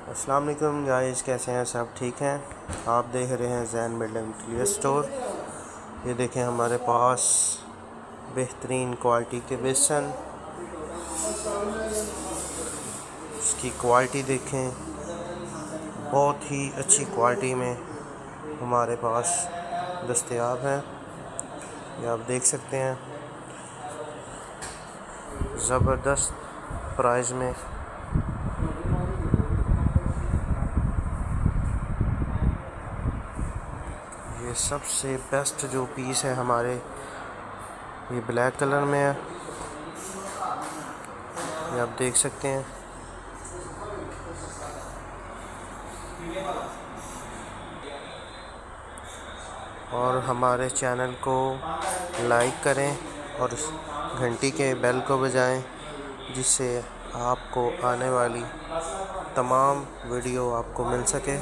अस्सलाम वालेकुम गाइस, कैसे हैं सब? ठीक हैं? आप देख रहे हैं जैन बिल्डिंग मटीरियल स्टोर। ये देखें हमारे पास बेहतरीन क्वालिटी के बेसन, इसकी क्वालिटी देखें, बहुत ही अच्छी क्वालिटी में हमारे पास दस्तयाब हैं। ये आप देख सकते हैं, ज़बरदस्त प्राइस में ये सबसे बेस्ट जो पीस है हमारे, ये ब्लैक कलर में है। ये आप देख सकते हैं। और हमारे चैनल को लाइक करें और घंटी के बेल को बजाएं, जिससे आपको आने वाली तमाम वीडियो आपको मिल सके।